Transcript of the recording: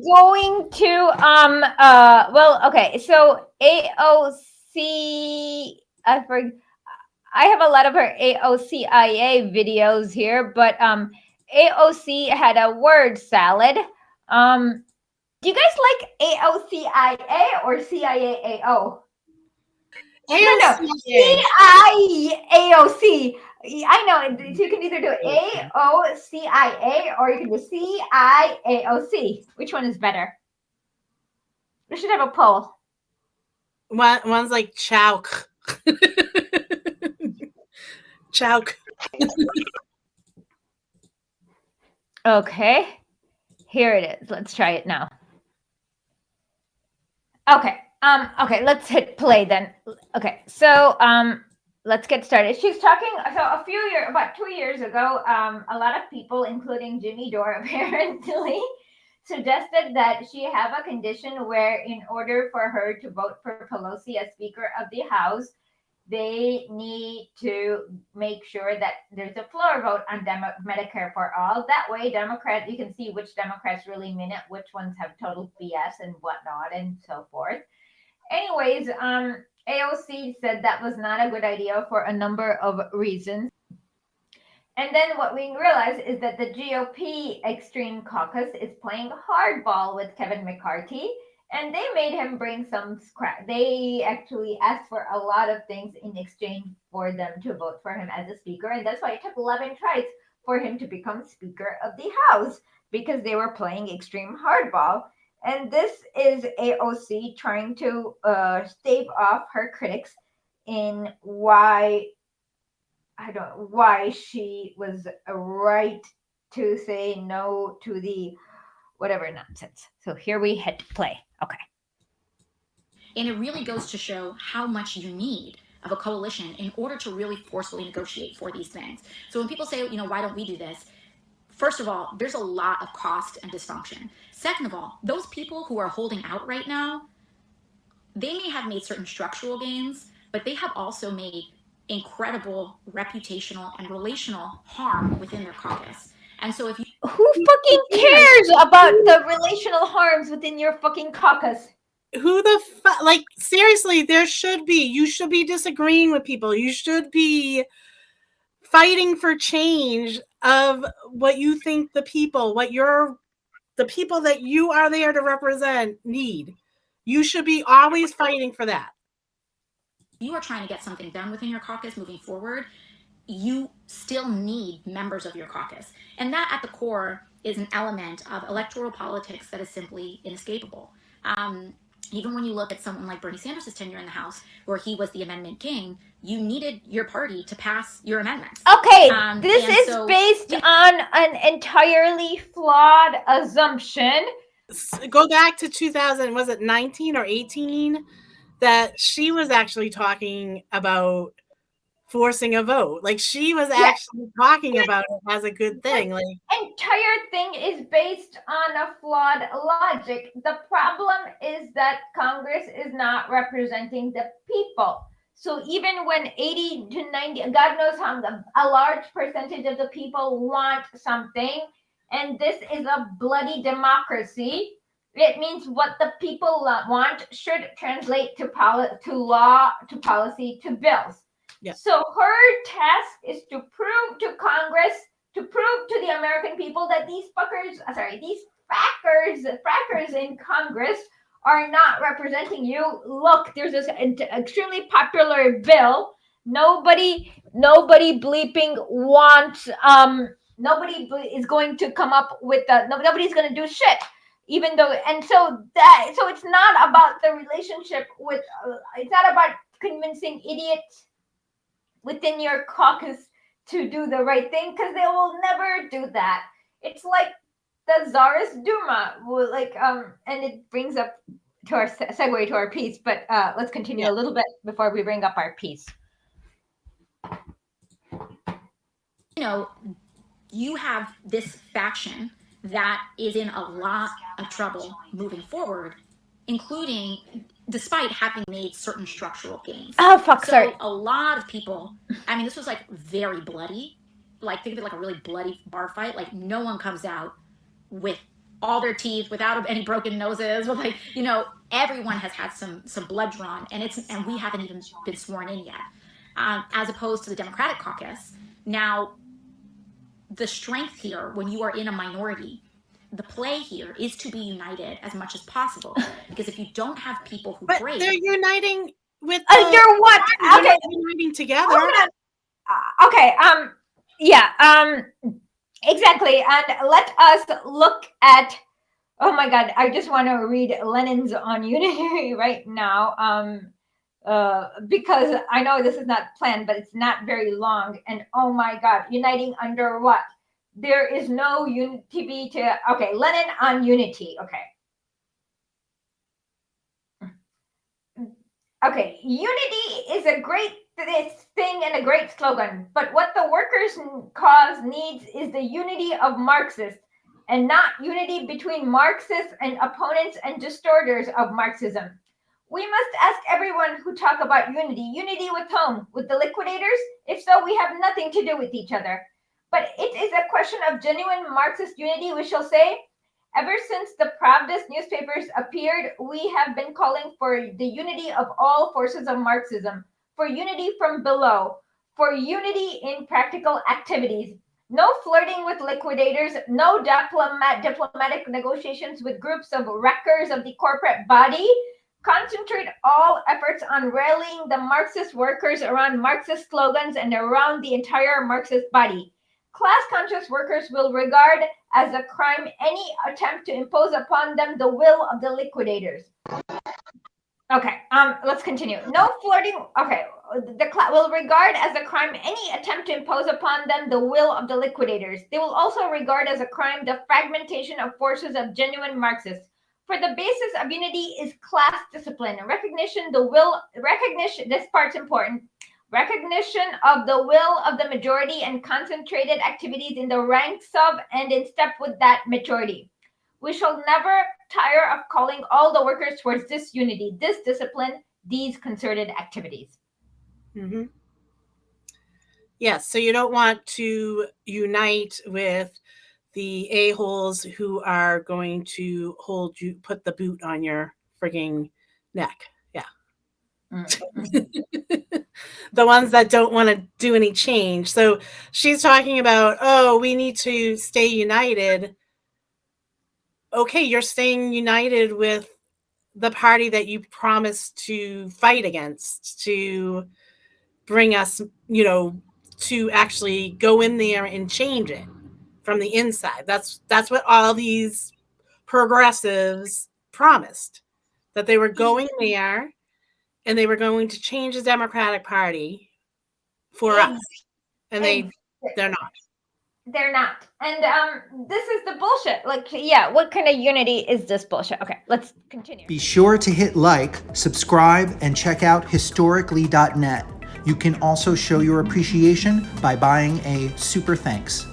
going to well, okay, so AOC, I have a lot of her AOCIA videos here, but AOC had a word salad. Do you guys like AOCIA or CIAAO? No, AOCA. CIAOC. I know you can either do AOCIA or you can do CIAOC. Which one is better? We should have a poll. One's like Chowk. Chowk. Okay, here it is. Let's try it now. Okay. Okay, let's hit play then. Okay, so let's get started. She's talking. So about 2 years ago, a lot of people, including Jimmy Dore, apparently suggested that she have a condition where, in order for her to vote for Pelosi as Speaker of the House, they need to make sure that there's a floor vote on Medicare for all. That way, Democrats, you can see which Democrats really mean it, which ones have total BS and whatnot, and so forth. Anyways, AOC said that was not a good idea for a number of reasons. And then what we realize is that the GOP Extreme Caucus is playing hardball with Kevin McCarthy, and they made him bring some scrap. They actually asked for a lot of things in exchange for them to vote for him as a speaker, and that's why it took 11 tries for him to become Speaker of the House, because they were playing extreme hardball. And this is AOC trying to stave off her critics in why she was right to say no to the whatever nonsense. So here we hit play. Okay. And it really goes to show how much you need of a coalition in order to really forcefully negotiate for these things. So when people say, why don't we do this? First of all, there's a lot of cost and dysfunction. Second of all, those people who are holding out right now, they may have made certain structural gains, but they have also made incredible reputational and relational harm within their caucus. And so if you... Who fucking cares about the relational harms within your fucking caucus? Who the fuck? Like, seriously, you should be disagreeing with people. You should be fighting for change of what you think the people that you are there to represent need. You should be always fighting for that. You are trying to get something done within your caucus moving forward. You still need members of your caucus. And that at the core is an element of electoral politics that is simply inescapable. Even when you look at someone like Bernie Sanders' tenure in the House, where he was the amendment king, you needed your party to pass your amendments. Okay, this is based on an entirely flawed assumption. Go back to 2000, was it 19 or 18? That she was actually talking about forcing a vote. Like, she was actually talking about it as a good thing. Like, entire thing is based on a flawed logic. The problem is that Congress is not representing the people. So even when 80 to 90, God knows how a large percentage of the people want something, and this is a bloody democracy, it means what the people want should translate to law, to policy, to bills. Yeah. So her task is to prove to Congress, to prove to the American people that these frackers in Congress are not representing you. Look, there's this extremely popular bill. Nobody bleeping wants. Nobody is going to come up with nobody's going to do shit. Even though, and so it's not about the relationship with. It's not about convincing idiots within your caucus to do the right thing, because they will never do that. It's like the Tsarist Duma, and it brings up to our segue to our piece. But let's continue a little bit before we bring up our piece. You have this faction that is in a lot of trouble moving forward, including despite having made certain structural gains. Oh, fuck, so sorry. A lot of people, this was very bloody. Think of it like a really bloody bar fight. No one comes out with all their teeth, without any broken noses, with like, you know, everyone has had some blood drawn, and we haven't even been sworn in yet. As opposed to the Democratic caucus. Now, the strength here, when you are in a minority, the play here is to be united as much as possible. Because if you don't have people who But break, they're uniting with You're what? they're Okay. not uniting together. Hold on. Okay. Yeah. Exactly. And let us look at. Oh my God! I just want to read Lenin's on unity right now. Because I know this is not planned, but it's not very long. And oh my God, uniting under what? There is no unity to. Okay, Lenin on unity. Okay, unity is a great thing and a great slogan, but what the workers' cause needs is the unity of Marxists, and not unity between Marxists and opponents and distorters of Marxism. We must ask everyone who talk about unity with whom? With the liquidators? If so, we have nothing to do with each other. But it is a question of genuine Marxist unity, we shall say. Ever since the Pravda's newspapers appeared, we have been calling for the unity of all forces of Marxism, for unity from below, for unity in practical activities. No flirting with liquidators, no diplomatic negotiations with groups of wreckers of the corporate body. Concentrate all efforts on rallying the Marxist workers around Marxist slogans and around the entire Marxist body. Class-conscious workers will regard as a crime any attempt to impose upon them the will of the liquidators. Okay, let's continue. No flirting. Okay, will regard as a crime any attempt to impose upon them the will of the liquidators. They will also regard as a crime the fragmentation of forces of genuine Marxists. For the basis of unity is class discipline. Recognition, this part's important. Recognition of the will of the majority and concentrated activities in the ranks of and in step with that majority. We shall never tire of calling all the workers towards this unity, this discipline, these concerted activities. Mm-hmm. Yes, so you don't want to unite with the a-holes who are going to put the boot on your frigging neck. Yeah. Mm-hmm. The ones that don't want to do any change. So she's talking about, oh, we need to stay united. Okay, you're staying united with the party that you promised to fight against, to bring us, you know, to actually go in there and change it from the inside. That's what all these progressives promised, that they were going there and they were going to change the Democratic Party for us. And they're not. They're not. And this is the bullshit. Like, yeah, what kind of unity is this bullshit? Okay, let's continue. Be sure to hit like, subscribe, and check out historically.net. You can also show your appreciation by buying a super thanks.